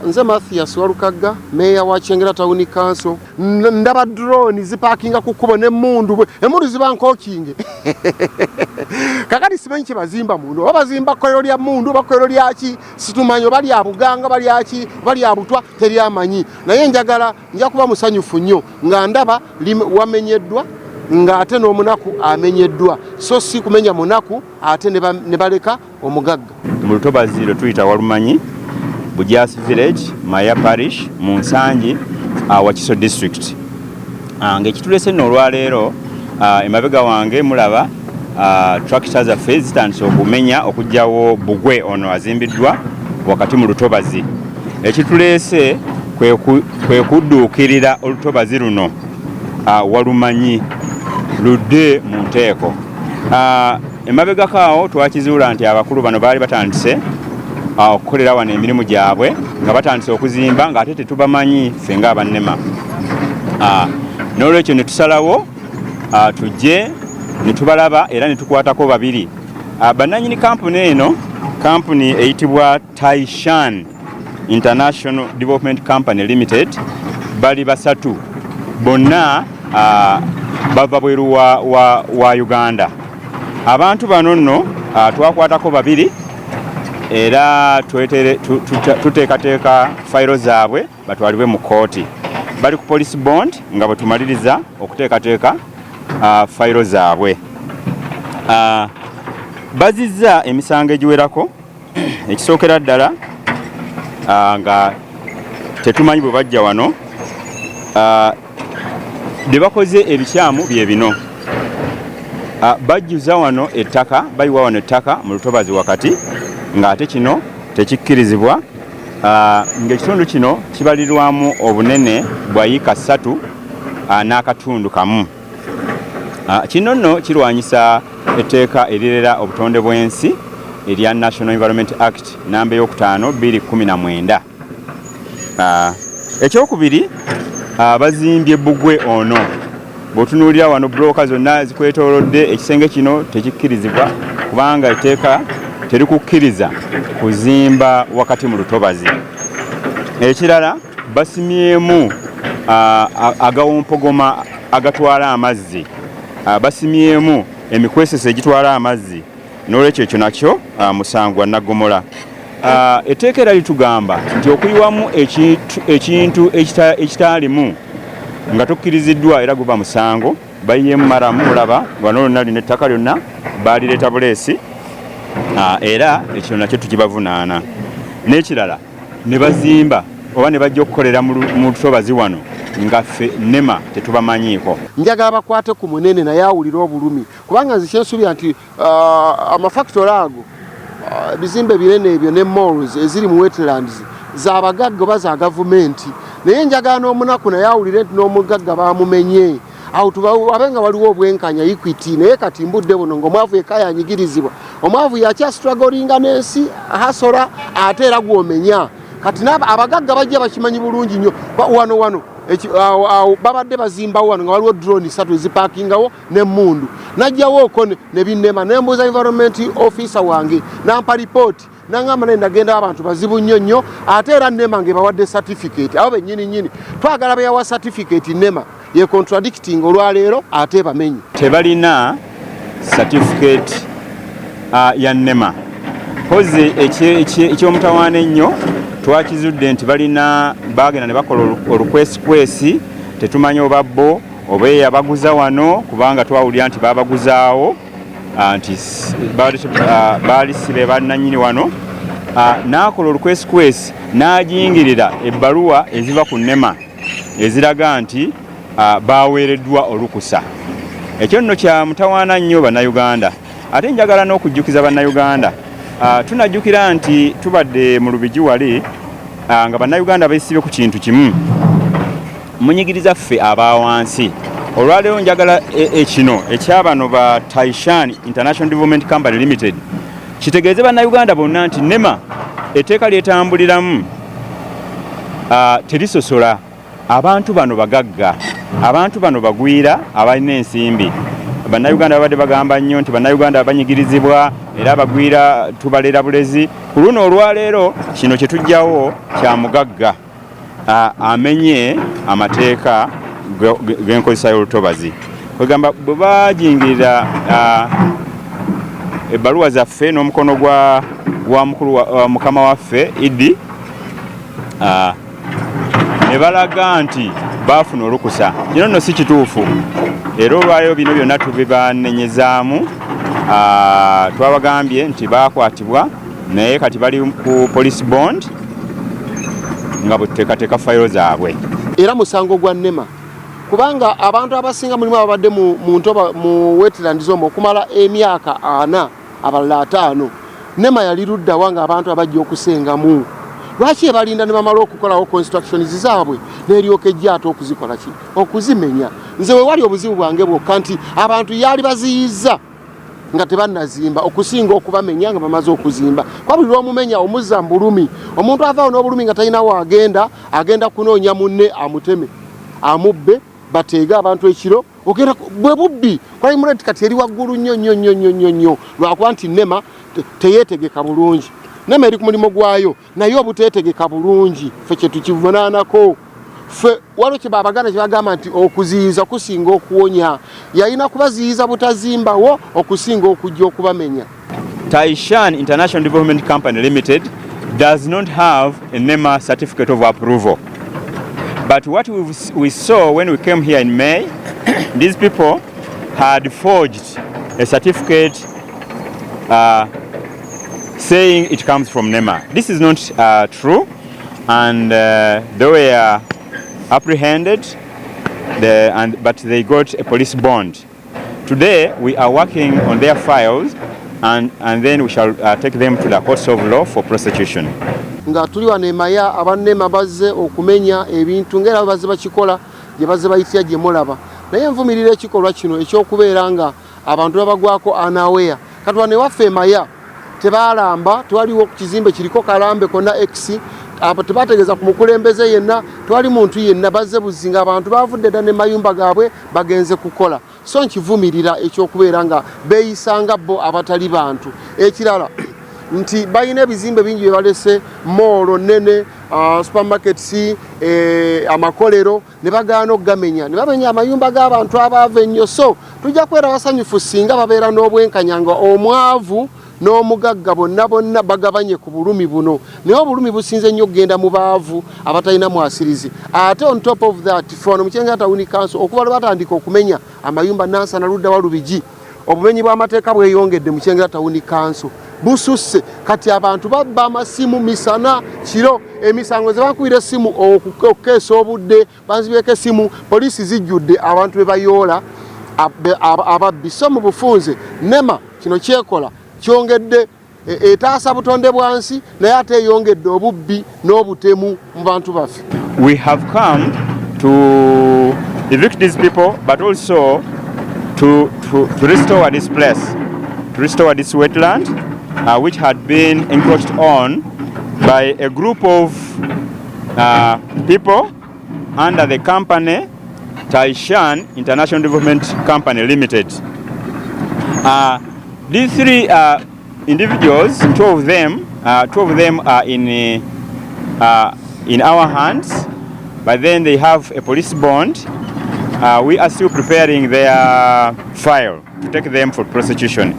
nze Mathias Walukagga meya wa Kyengera Town Council ndaba drone ziparkinga ku kkubo n'emmundu ziba nkokinge kakati simanyi bazimba mundu oba bazimba kkoero lya mundu bakkoero lyaki situmanyo bali abuganga bali aki bali abutwa teri amanyi naye njagala nja kuba musanyufu nnyo nga ndaba wamenyeddwa nga ate n'omunaku amenyeddwa so si kumenya munaku ate ne baleka omugagga mu Lutobazi lwe tuyita Walumanyi Bujaasi Village Maya Parish mu Nsangi Wakiso District ng'ekitulese nno olwaleero emabega wange mulaba tractor zaffe zitandise okumenya okugyawo Bugwe ono azimbiddwa wakati mu Lutobazi ekituleese kwe kudduukirira Olutobazi luno Walumanyi ludde mu nteeko emabegako awo twakizuula nti abakulu bano baali batandise okukolera wano emirimu gyabwe nga batandise okuzimba ng'ate tetubamanyi ffe ng'abannema n'olwekyo ne tusalawo tujje ne tubalaba era ne tukwatako babiri bannannyini kampuni eno kampuni eyitibwa Taishan International Development Company Limited bali basatu bonna bava bweru wa Uganda abantu bano nno twakwatako babiri era tuteekateeka fayiro zaabwe batwalibwe mu kooti bali ku police bond nga bwe tumaliriza okuteekateeka fayiro zaabwe bazizza emisango egiwerako ekisookera ddala nga tetumanyi bwe bajja wano bye bakoze ebikyamu bye bino bajjuza wano ettaka bayiwa wano ettaka mu Lutobazi wakati ng'ate kino tekikkirizibwa ng'ekitundu kino kibalirwamu obunene bwa yika 3 n'akatundu kamu kino nno kirwanyisa etteeka erirera obutonde bw'ensi erya National Environment Act namba 5/2019 ekyokubiri bazimbye Bugwe ono bw'otunuulira wano bbulooka zonna zikwetoolodde ekisenge kino tekikkirizibwa kubanga etteeka terikukkiriza kuzimba wakati mu Lutobazi ekirala basimyemu agawompogoma agatwala amazzi basimyemu emikwesese egitwala amazzi n'olwekyo ekyo nakyo musango Nnagomola etteeka era litugamba nti okuyiwamu ekintu ekitaalimu nga tokkiriziddwa era guba musango bayiyemu maramu mulaba wano lonna lino ettaka lyonna baalireeta buleesi era ekyo nakyo tukibavunaana n'ekirala ne bazimba oba ne bajja okukolera mu Lutobazi wano nga ffe NEMA tetubamanyiiko njagala bakwate ku munene naye awulira obulumi kubanga nze kyensuubira nti amafactory ago bizimbe binene ebyo ne malls eziri mu wetlands z'abagagga oba za gavumenti naye njagala n'omunaku naye awulire nti n'omugagga bamumenye awo abenga waliwo obwenkanya Equity naye kati mbudde buno ng'omwavu eka yanyigirizibwa omwavu yakyastrugglinga n'ensi hasola ate era gw'omenya kati abagagga bajja bakimanyi bulungi nnyo wano babadde bazimbawo wano nga waliwo drone 3 eziparkingawo n'emmundu najjawo oko ne binnema nembuuza environment officer wange nampa report nangamba naye ndagenda abantu bazibu nnyo ate era NEMA ngebawadde certificate abo bennyini twagala beyawa certificate NEMA ye contradicting olwaleero ate bamenyi tebalina certificate ya NEMA kozi ekyomutawaana ennyo twakizudde nti bagenda ne bakola olukwesikwesi tetumanyi oba bo oba yabaguza wano kubanga twawulira nti babaguzaawo nti baali sibe bannannyini wano n'akola olukwesikwesi n'ajingirira ebbaluwa eziva ku NEMA eziraga nti baweereddwa olukusa ekyo nno kya mutawaana nnyo bannayuganda ate njagala n'okujjukiza bannayuganda tunajjukira nti tubadde mu Lubigi wali nga bannayuganda beesibye ku kintu kimu munyigiriza ffe abawansi olwaleero njagala ekino ekyabano ba Taishan International Development Company Limited kitegeeze bannayuganda bonna nti NEMA etteeka lyetambuliramu terisosola abantu bano bagagga abantu bano bagwira abalina ensimbi bannayuganda babadde bagamba nnyo nti bannayuganda banyigirizibwa era abagwira tubalera bulezi. Ku luno olwaleero kino kye tujjawo kya mugagga amenye amateeka g'enkozesa y'olutobazi. Kwegamba bwe bajingirira ebbaluwa zaffe n'omukono gwa mukulu wa mukama waffe Idi ne balaga nti baafuna olukusa. Kino nno si kituufu. Era olwaleero bino byonna tubibanenyezaamu. Twabagambye nti baakwatibwa naye kati bali ku police bond nga buteekateeka fayiro zaabwe. Era musango gwa NEMA kubanga abantu abasinga mulimu ababadde mu wetlands omwo okumala emyaka 4 abalala 5. NEMA yali ludda wanga abantu abajja okusengamu. Lwaki ebalinda ne bamala okukolawo constructions zaabwe n'eryoka ejja ate okuzikola ki okuzimenya? Nze we wali obuzibu bwange bwokka nti abantu yali baziyiza nga tebannazimba okusinga okubamenya nga bamaze okuzimba. Kwa buli lw'omumenya omuzza mu bulumi, omuntu avaawo n'obulumi nga talina agenda kunoonya munne amuteme amubbe bateege abantu ekiro ogenda bwe bubbi. Crime rate kati eri waggulu nnyo lwakuba nti NEMA teyeetegeka bulungi. NEMA eri ku mulimu gwayo naye obuteetegeka bulungi ffe kye tukivunaanako. Ffe waliwo kye Baabaganda kye bagamba nti okuziyiza kusinga okuwonya. Yalina kubaziyiza butazimbawo okusinga okujja okubamenya. Taishan International Development Company Limited does not have a NEMA certificate of approval. But what we saw when we came here in May, these people had forged a certificate saying it comes from NEMA. This is not true, and they were apprehended, but they got a police bond. Today we are working on their files, and then we shall take them to the courts of law for prosecution. Nga tuli wano emaya abannema bazze okumenya ebintu ngera bazze bakikola gye bazze bayitira gye mulaba. Naye nvumirira ekikolwa kino ekyokubeera nga abantu babagwako unaware. Kati wano ewaffe emaya tebaalamba, tewaliwo ku kizimbe kiriko kalambe konna X, tebategeeza ku mukulembeze yenna, tewali muntu yenna, bazze buzinga abantu bavudde dda ne mayumba gaabwe bagenze kukola. So nkivumirira ekyokubeera nga beeyisanga bo abatali bantu. Ekirala nti bayina ebizimbe bingi bye balese, moolo nnene, supermarkets, amakolero, ne bagaana okugamenya, ne bamenya amayumba g'abantu abaava ennyo. So tujja kubeera basanyufu singa babeera n'obwenkanya nga omwavu n'omugagga bonna bagabanye ku bulumi buno. Naye obulumi businze nnyo okugenda mu baavu abatalina mwasirizi. Ate on top of that, fono Mukyengera Town Council okuva lwe batandika okumenya amayumba Nansana Ludda Walubigi, obumenyi bw'amateeka bweyongedde mu Mukyengera Town Council bususse. Kati abantu babba amasimu misana kiro, emisango ze bankubira essimu okukeesa obudde, banzibyeko essimu, poliisi zijjudde abantu be bayoola ababbi. So mu bufunze NEMA kino kyekola kyongedde etaasa butonde bwansi naye ate eyongedde obubbi n'obutemu mu bantu baffe. We have come to evict these people, but also to restore this place, to restore this wetland which had been encroached on by a group of people under the company Taishan International Development Company Limited. These three individuals, two of them are in our hands, but then they have a police bond. We are still preparing their file to take them for prosecution.